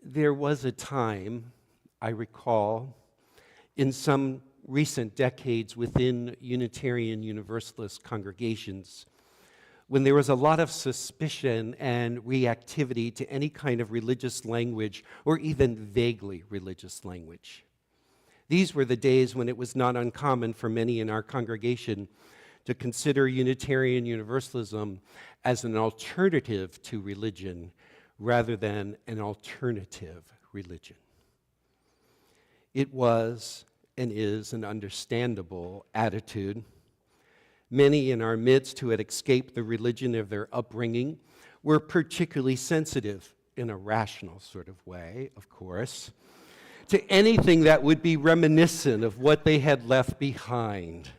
There was a time, I recall, in some recent decades within Unitarian Universalist congregations, when there was a lot of suspicion and reactivity to any kind of religious language or even vaguely religious language. These were the days when it was not uncommon for many in our congregation to consider Unitarian Universalism as an alternative to religion rather than an alternative religion. It was and is an understandable attitude. Many in our midst who had escaped the religion of their upbringing were particularly sensitive, in a rational sort of way, of course, to anything that would be reminiscent of what they had left behind.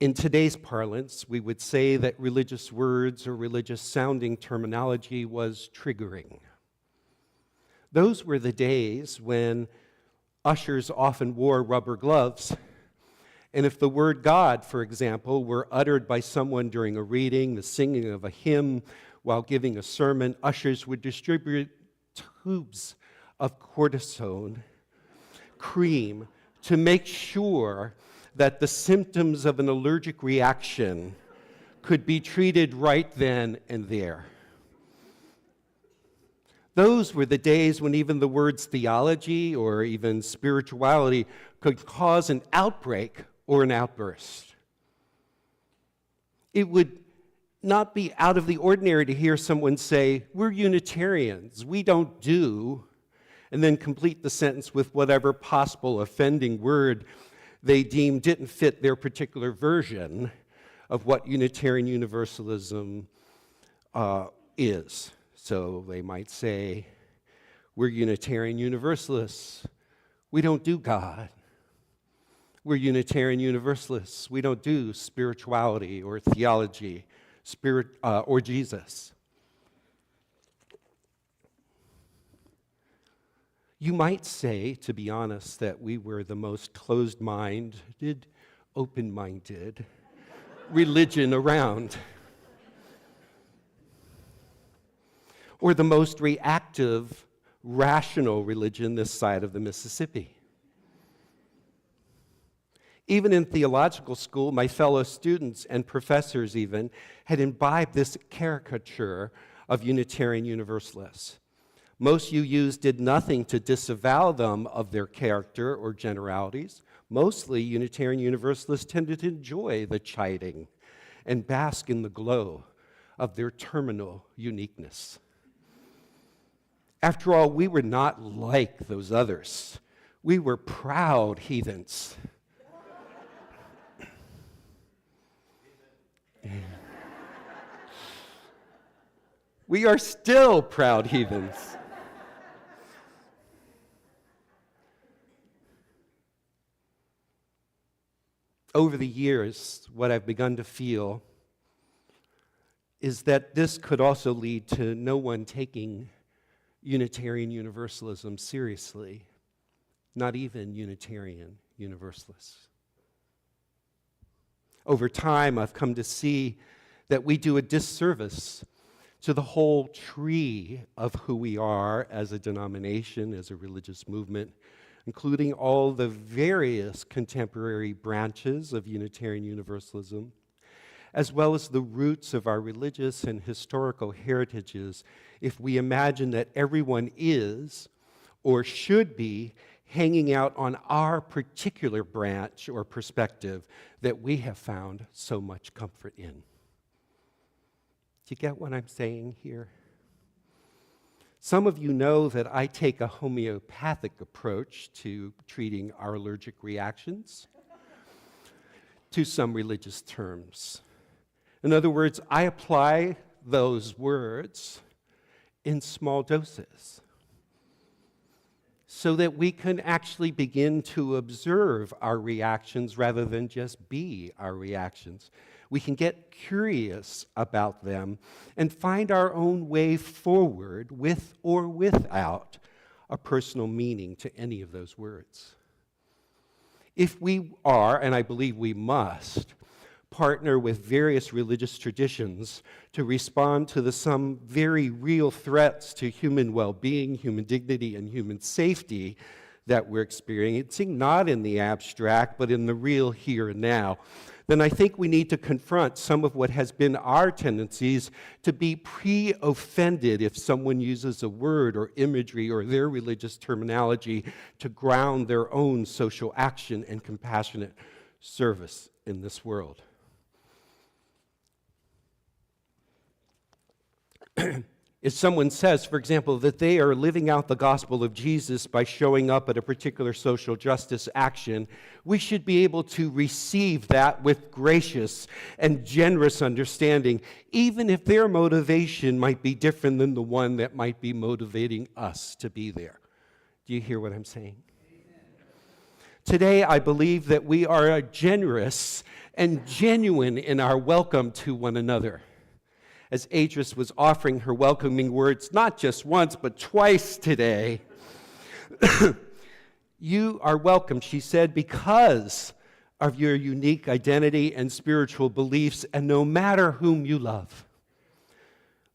In today's parlance, we would say that religious words or religious-sounding terminology was triggering. Those were the days when ushers often wore rubber gloves. And if the word God, for example, were uttered by someone during a reading, the singing of a hymn, while giving a sermon, ushers would distribute tubes of cortisone cream to make sure that the symptoms of an allergic reaction could be treated right then and there. Those were the days when even the words theology or even spirituality could cause an outbreak or an outburst. It would not be out of the ordinary to hear someone say, "We're Unitarians, we don't do," and then complete the sentence with whatever possible offending word they deemed didn't fit their particular version of what Unitarian Universalism is. So they might say, "We're Unitarian Universalists, we don't do God. We're Unitarian Universalists. We don't do spirituality or theology, or Jesus." You might say, to be honest, that we were the most closed-minded, open-minded religion around, or the most reactive, rational religion this side of the Mississippi. Even in theological school, my fellow students and professors even had imbibed this caricature of Unitarian Universalists. Most UUs did nothing to disavow them of their character or generalities. Mostly, Unitarian Universalists tended to enjoy the chiding and bask in the glow of their terminal uniqueness. After all, we were not like those others. We were proud heathens. We are still proud heathens. Over the years, what I've begun to feel is that this could also lead to no one taking Unitarian Universalism seriously, not even Unitarian Universalists. Over time, I've come to see that we do a disservice to the whole tree of who we are as a denomination, as a religious movement, including all the various contemporary branches of Unitarian Universalism, as well as the roots of our religious and historical heritages, if we imagine that everyone is or should be hanging out on our particular branch or perspective that we have found so much comfort in. Do you get what I'm saying here? Some of you know that I take a homeopathic approach to treating our allergic reactions to some religious terms. In other words, I apply those words in small doses so that we can actually begin to observe our reactions rather than just be our reactions. We can get curious about them and find our own way forward with or without a personal meaning to any of those words. If we are, and I believe we must, partner with various religious traditions to respond to some very real threats to human well-being, human dignity, and human safety that we're experiencing, not in the abstract, but in the real here and now, then I think we need to confront some of what has been our tendencies to be pre-offended if someone uses a word or imagery or their religious terminology to ground their own social action and compassionate service in this world. If someone says, for example, that they are living out the gospel of Jesus by showing up at a particular social justice action, we should be able to receive that with gracious and generous understanding, even if their motivation might be different than the one that might be motivating us to be there. Do you hear what I'm saying? Today, I believe that we are generous and genuine in our welcome to one another. As Adris was offering her welcoming words, not just once, but twice today, you are welcome, she said, because of your unique identity and spiritual beliefs, and no matter whom you love.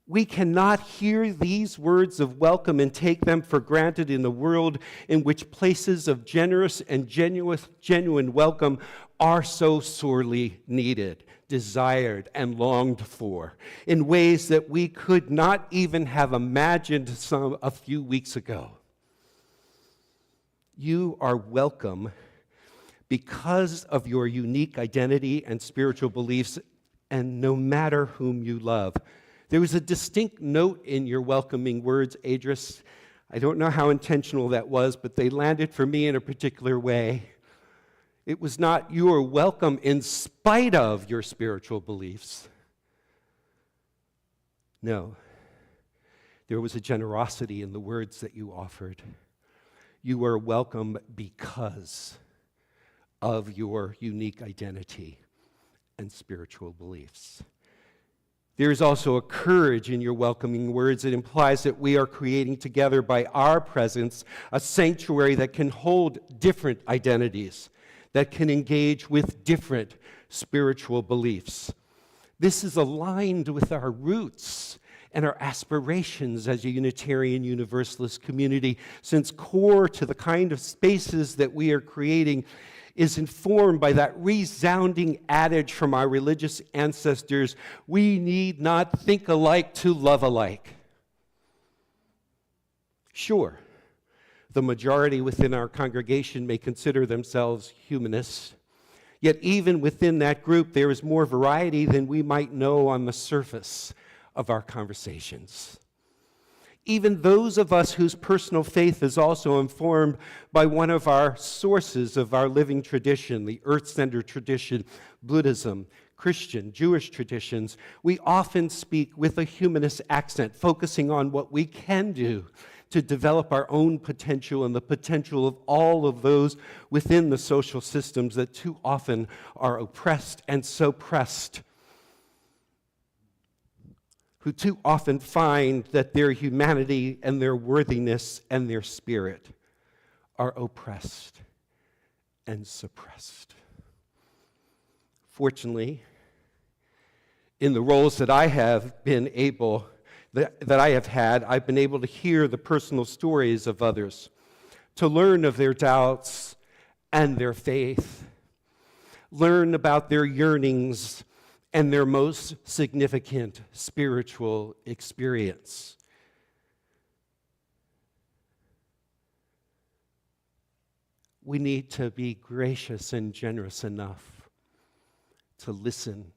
We cannot hear these words of welcome and take them for granted in a world in which places of generous and genuine welcome are so sorely needed, desired, and longed for in ways that we could not even have imagined a few weeks ago. You are welcome because of your unique identity and spiritual beliefs, and no matter whom you love. There was a distinct note in your welcoming words, Adris. I don't know how intentional that was, but they landed for me in a particular way. It was not, you are welcome in spite of your spiritual beliefs. No. There was a generosity in the words that you offered. You are welcome because of your unique identity and spiritual beliefs. There is also a courage in your welcoming words. It implies that we are creating together by our presence a sanctuary that can hold different identities, that can engage with different spiritual beliefs. This is aligned with our roots and our aspirations as a Unitarian Universalist community, since core to the kind of spaces that we are creating is informed by that resounding adage from our religious ancestors: we need not think alike to love alike. Sure, the majority within our congregation may consider themselves humanists, yet even within that group there is more variety than we might know on the surface of our conversations. Even those of us whose personal faith is also informed by one of our sources of our living tradition, the Earth-centered tradition, Buddhism, Christian, Jewish traditions, we often speak with a humanist accent, focusing on what we can do to develop our own potential and the potential of all of those within the social systems that too often are oppressed and suppressed, who too often find that their humanity and their worthiness and their spirit are oppressed and suppressed. Fortunately, in the roles that I have been able, that I have had, I've been able to hear the personal stories of others, to learn of their doubts and their faith, learn about their yearnings and their most significant spiritual experience. We need to be gracious and generous enough to listen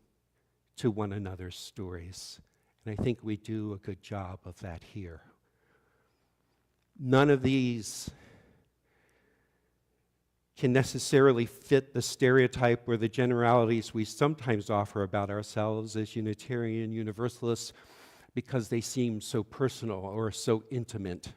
to one another's stories. And I think we do a good job of that here. None of these can necessarily fit the stereotype or the generalities we sometimes offer about ourselves as Unitarian Universalists because they seem so personal or so intimate.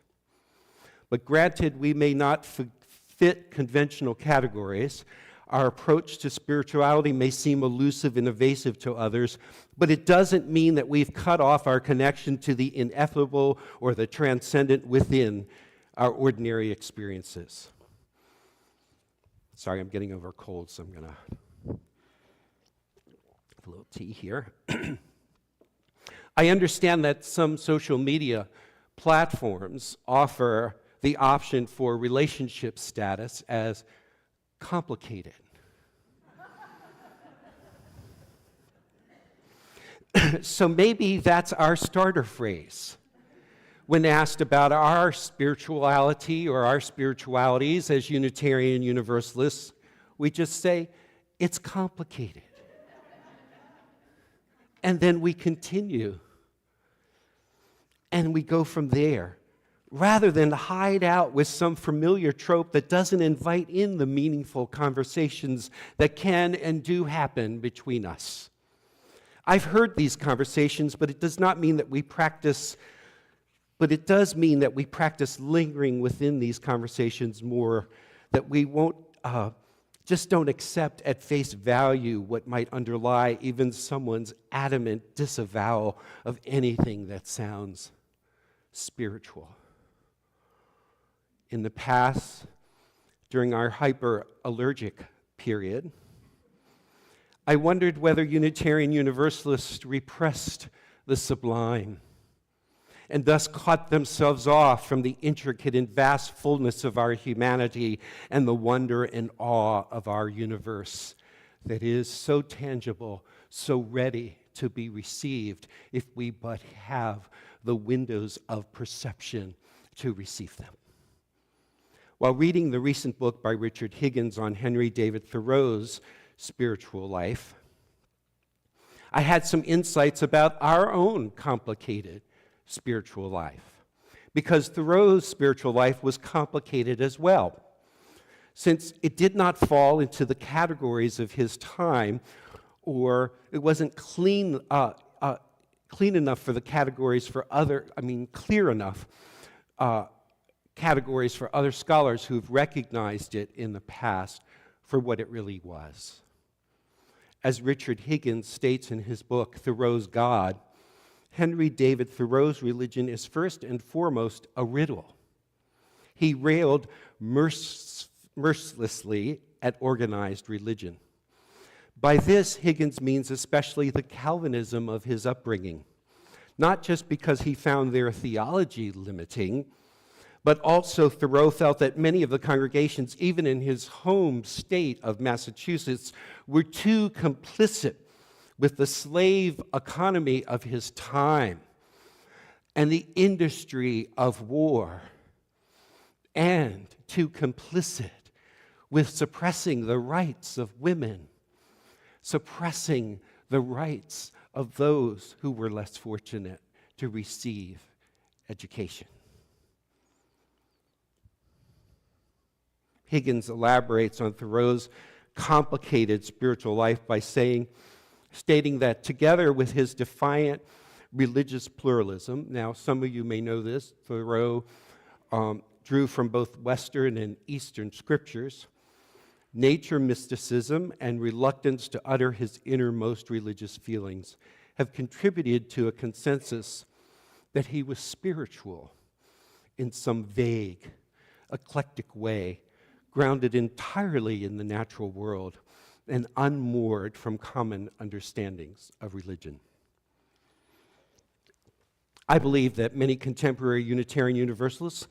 But granted, we may not fit conventional categories. Our approach to spirituality may seem elusive and evasive to others, but it doesn't mean that we've cut off our connection to the ineffable or the transcendent within our ordinary experiences. Sorry, I'm getting over a cold, so I'm going to... have a little tea here. I understand that some social media platforms offer the option for relationship status as complicated. So maybe that's our starter phrase. When asked about our spirituality or our spiritualities as Unitarian Universalists, we just say, it's complicated. And then we continue. And we go from there, rather than hide out with some familiar trope that doesn't invite in the meaningful conversations that can and do happen between us. I've heard these conversations, but it does not mean that we practice, but it does mean that we practice lingering within these conversations more, that we won't, just don't accept at face value what might underlie even someone's adamant disavowal of anything that sounds spiritual. In the past, during our hyper-allergic period, I wondered whether Unitarian Universalists repressed the sublime and thus cut themselves off from the intricate and vast fullness of our humanity and the wonder and awe of our universe that is so tangible, so ready to be received if we but have the windows of perception to receive them. While reading the recent book by Richard Higgins on Henry David Thoreau's spiritual life, I had some insights about our own complicated spiritual life, because Thoreau's spiritual life was complicated as well, since it did not fall into the categories of his time, or it wasn't clean enough for the categories for clear enough categories for other scholars who've recognized it in the past for what it really was. As Richard Higgins states in his book, Thoreau's God, Henry David Thoreau's religion is first and foremost a riddle. He railed mercilessly at organized religion. By this, Higgins means especially the Calvinism of his upbringing, not just because he found their theology limiting, but also Thoreau felt that many of the congregations, even in his home state of Massachusetts, were too complicit with the slave economy of his time and the industry of war, and too complicit with suppressing the rights of women, suppressing the rights of those who were less fortunate to receive education. Higgins elaborates on Thoreau's complicated spiritual life by stating that together with his defiant religious pluralism, now some of you may know this, Thoreau drew from both Western and Eastern scriptures, nature mysticism and reluctance to utter his innermost religious feelings have contributed to a consensus that he was spiritual in some vague, eclectic way, grounded entirely in the natural world and unmoored from common understandings of religion. I believe that many contemporary Unitarian Universalists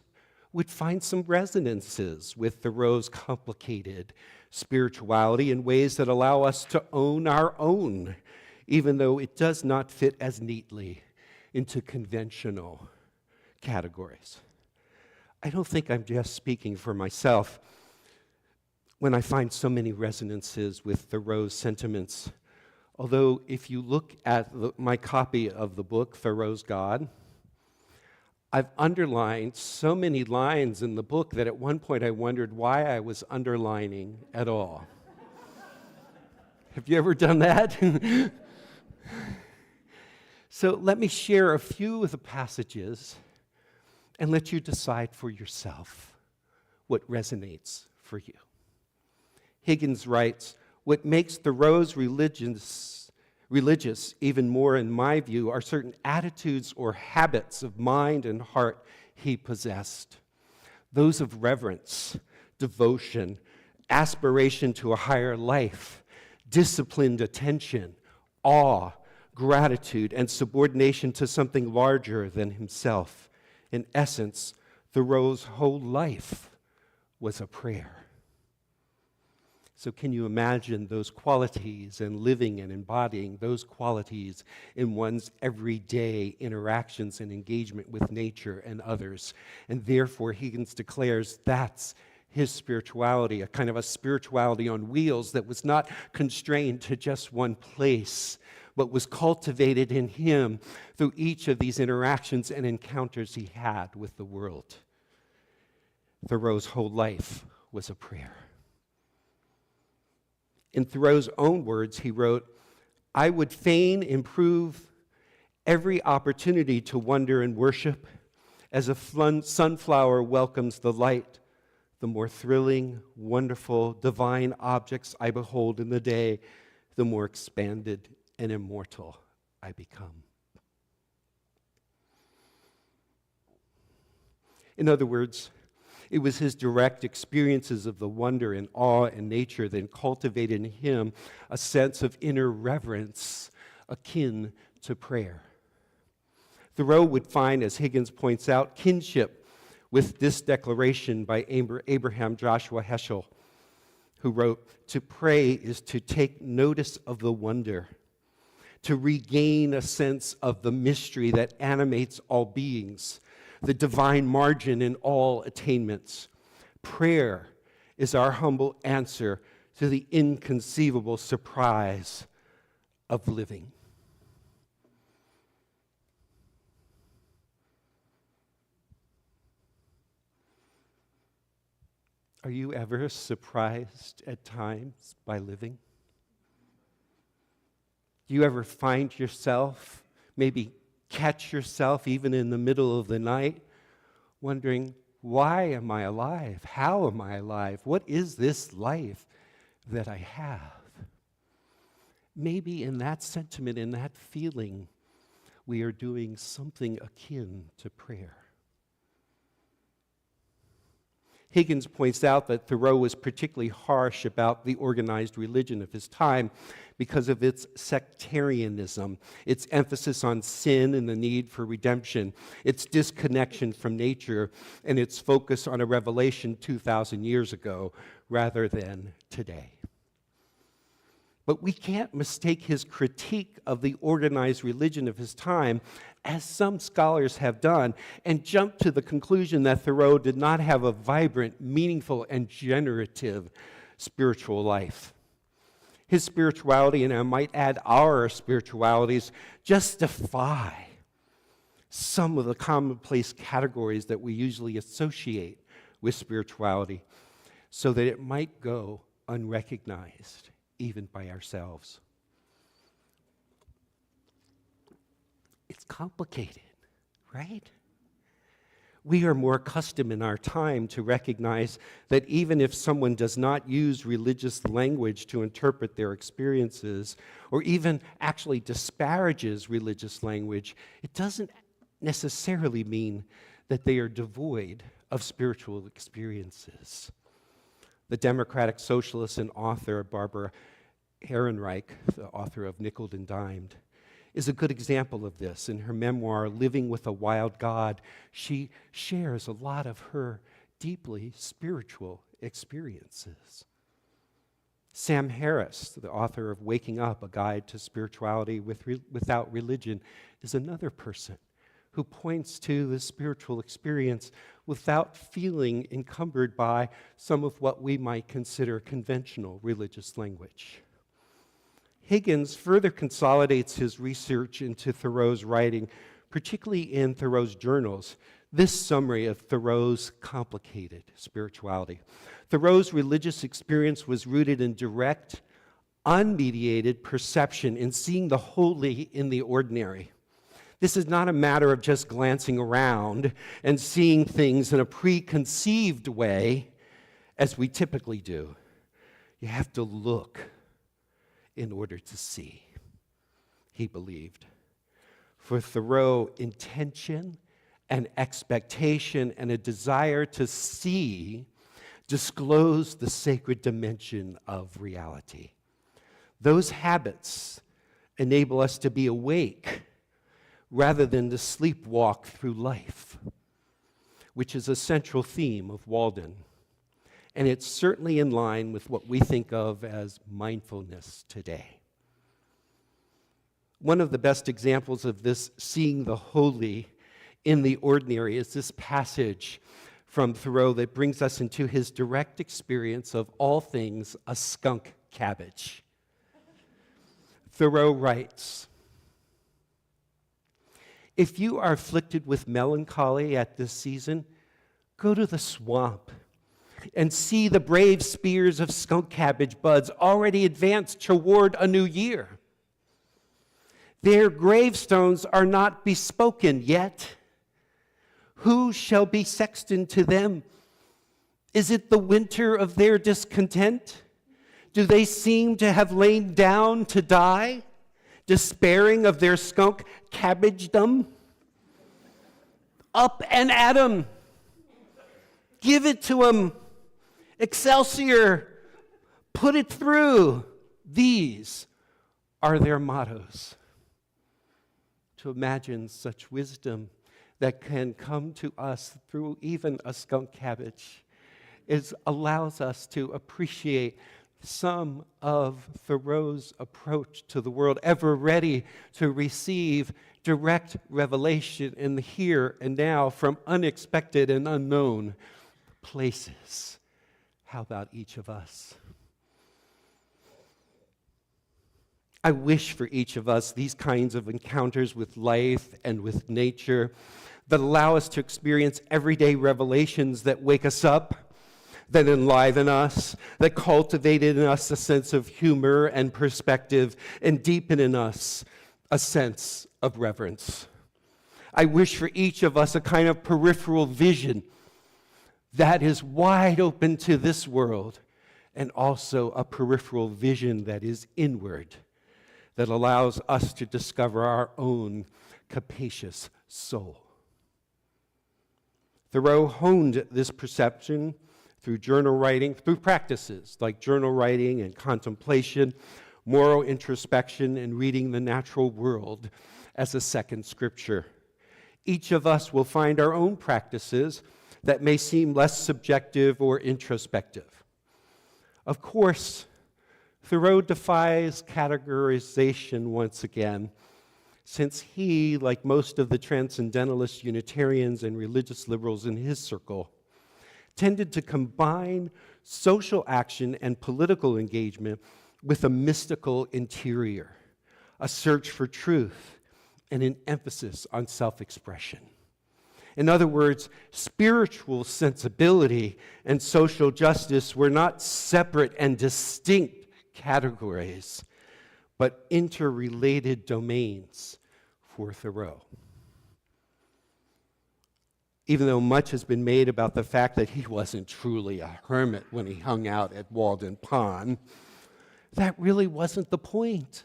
would find some resonances with Thoreau's complicated spirituality in ways that allow us to own our own, even though it does not fit as neatly into conventional categories. I don't think I'm just speaking for myself when I find so many resonances with Thoreau's sentiments. Although if you look at my copy of the book, Thoreau's God, I've underlined so many lines in the book that at one point I wondered why I was underlining at all. Have you ever done that? So let me share a few of the passages and let you decide for yourself what resonates for you. Higgins writes, "What makes Thoreau's religious, even more in my view, are certain attitudes or habits of mind and heart he possessed. Those of reverence, devotion, aspiration to a higher life, disciplined attention, awe, gratitude, and subordination to something larger than himself. In essence, Thoreau's whole life was a prayer. So can you imagine those qualities and living and embodying those qualities in one's everyday interactions and engagement with nature and others? And therefore, Higgins declares that's his spirituality, a kind of a spirituality on wheels that was not constrained to just one place, but was cultivated in him through each of these interactions and encounters he had with the world. Thoreau's whole life was a prayer. In Thoreau's own words, he wrote, "I would fain improve every opportunity to wonder and worship as a sunflower welcomes the light. The more thrilling, wonderful, divine objects I behold in the day, the more expanded and immortal I become." In other words, it was his direct experiences of the wonder and awe in nature that cultivated in him a sense of inner reverence akin to prayer. Thoreau would find, as Higgins points out, kinship with this declaration by Abraham Joshua Heschel, who wrote, "To pray is to take notice of the wonder, to regain a sense of the mystery that animates all beings, the divine margin in all attainments. Prayer is our humble answer to the inconceivable surprise of living." Are you ever surprised at times by living? Do you ever find yourself, maybe catch yourself even in the middle of the night, wondering, why am I alive? How am I alive? What is this life that I have? Maybe in that sentiment, in that feeling, we are doing something akin to prayer. Higgins points out that Thoreau was particularly harsh about the organized religion of his time because of its sectarianism, its emphasis on sin and the need for redemption, its disconnection from nature, and its focus on a revelation 2,000 years ago rather than today. But we can't mistake his critique of the organized religion of his time, as some scholars have done, and jump to the conclusion that Thoreau did not have a vibrant, meaningful, and generative spiritual life. His spirituality, and I might add our spiritualities, justify some of the commonplace categories that we usually associate with spirituality, so that it might go unrecognized even by ourselves. It's complicated, right? We are more accustomed in our time to recognize that even if someone does not use religious language to interpret their experiences, or even actually disparages religious language, it doesn't necessarily mean that they are devoid of spiritual experiences. The democratic socialist and author Barbara Ehrenreich, the author of Nickeled and Dimed, is a good example of this. In her memoir, Living with a Wild God, she shares a lot of her deeply spiritual experiences. Sam Harris, the author of Waking Up, A Guide to Spirituality Without Religion, is another person who points to the spiritual experience without feeling encumbered by some of what we might consider conventional religious language. Higgins further consolidates his research into Thoreau's writing, particularly in Thoreau's journals, this summary of Thoreau's complicated spirituality. Thoreau's religious experience was rooted in direct, unmediated perception, in seeing the holy in the ordinary. This is not a matter of just glancing around and seeing things in a preconceived way, as we typically do. You have to look in order to see, he believed. For Thoreau, intention and expectation and a desire to see disclose the sacred dimension of reality. Those habits enable us to be awake rather than to sleepwalk through life, which is a central theme of Walden. And it's certainly in line with what we think of as mindfulness today. One of the best examples of this seeing the holy in the ordinary is this passage from Thoreau that brings us into his direct experience of all things a skunk cabbage. Thoreau writes, "If you are afflicted with melancholy at this season, go to the swamp and see the brave spears of skunk cabbage buds already advanced toward a new year. Their gravestones are not bespoken yet. Who shall be sexton to them? Is it the winter of their discontent? Do they seem to have lain down to die, despairing of their skunk cabbagedom? Up and at 'em! Give it to 'em! Excelsior! Put it through! These are their mottos." To imagine such wisdom that can come to us through even a skunk cabbage allows us to appreciate some of Thoreau's approach to the world, ever ready to receive direct revelation in the here and now from unexpected and unknown places. How about each of us? I wish for each of us these kinds of encounters with life and with nature that allow us to experience everyday revelations that wake us up, that enliven us, that cultivate in us a sense of humor and perspective, and deepen in us a sense of reverence. I wish for each of us a kind of peripheral vision that is wide open to this world, and also a peripheral vision that is inward, that allows us to discover our own capacious soul. Thoreau honed this perception through journal writing, through practices like journal writing and contemplation, moral introspection, and reading the natural world as a second scripture. Each of us will find our own practices that may seem less subjective or introspective. Of course, Thoreau defies categorization once again, since he, like most of the transcendentalist Unitarians and religious liberals in his circle, tended to combine social action and political engagement with a mystical interior, a search for truth, and an emphasis on self-expression. In other words, spiritual sensibility and social justice were not separate and distinct categories, but interrelated domains for Thoreau. Even though much has been made about the fact that he wasn't truly a hermit when he hung out at Walden Pond, that really wasn't the point.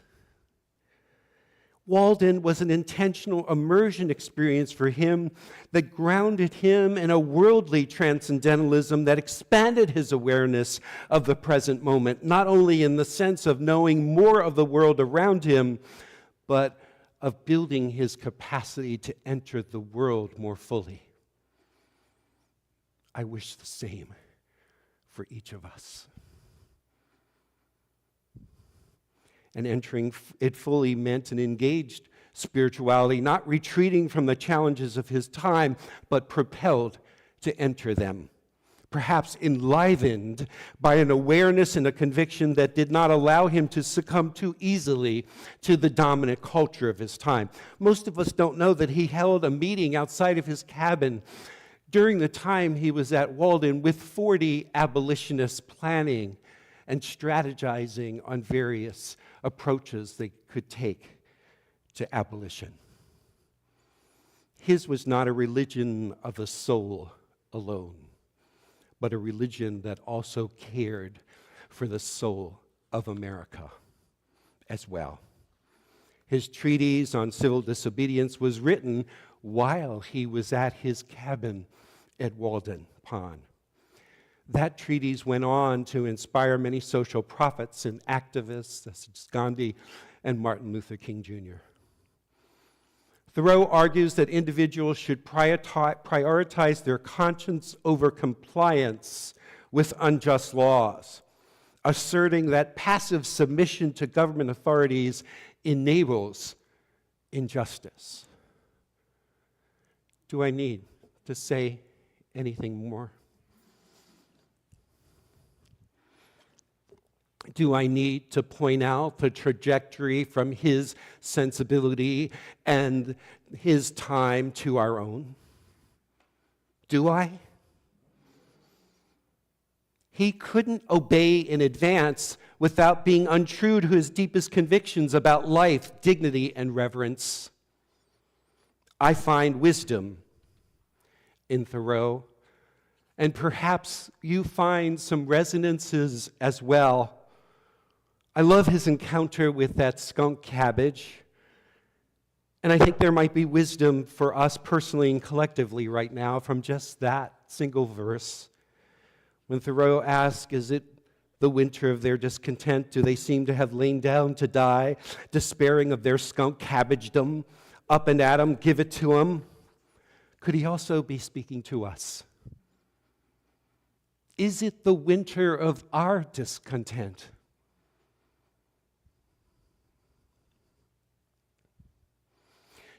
Walden was an intentional immersion experience for him that grounded him in a worldly transcendentalism that expanded his awareness of the present moment, not only in the sense of knowing more of the world around him, but of building his capacity to enter the world more fully. I wish the same for each of us. And entering it fully meant an engaged spirituality, not retreating from the challenges of his time, but propelled to enter them. Perhaps enlivened by an awareness and a conviction that did not allow him to succumb too easily to the dominant culture of his time. Most of us don't know that he held a meeting outside of his cabin during the time he was at Walden with 40 abolitionists planning and strategizing on various approaches they could take to abolition. His was not a religion of the soul alone, but a religion that also cared for the soul of America as well. His treatise on civil disobedience was written while he was at his cabin at Walden Pond. That treatise went on to inspire many social prophets and activists, such as Gandhi and Martin Luther King Jr. Thoreau argues that individuals should prioritize their conscience over compliance with unjust laws, asserting that passive submission to government authorities enables injustice. Do I need to say anything more? Do I need to point out the trajectory from his sensibility and his time to our own? Do I? He couldn't obey in advance without being untrue to his deepest convictions about life, dignity, and reverence. I find wisdom in Thoreau, and perhaps you find some resonances as well. I love his encounter with that skunk cabbage, and I think there might be wisdom for us personally and collectively right now from just that single verse. When Thoreau asks, is it the winter of their discontent? Do they seem to have lain down to die, despairing of their skunk cabbagedom? Up and at 'em, give it to 'em. Could he also be speaking to us? Is it the winter of our discontent?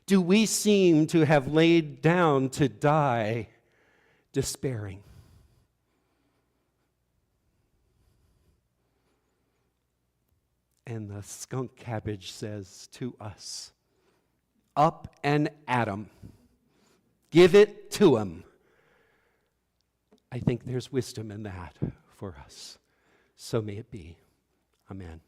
Do we seem to have laid down to die, despairing? And the skunk cabbage says to us, up and at 'em. Give it to 'em. I think there's wisdom in that for us. So may it be. Amen.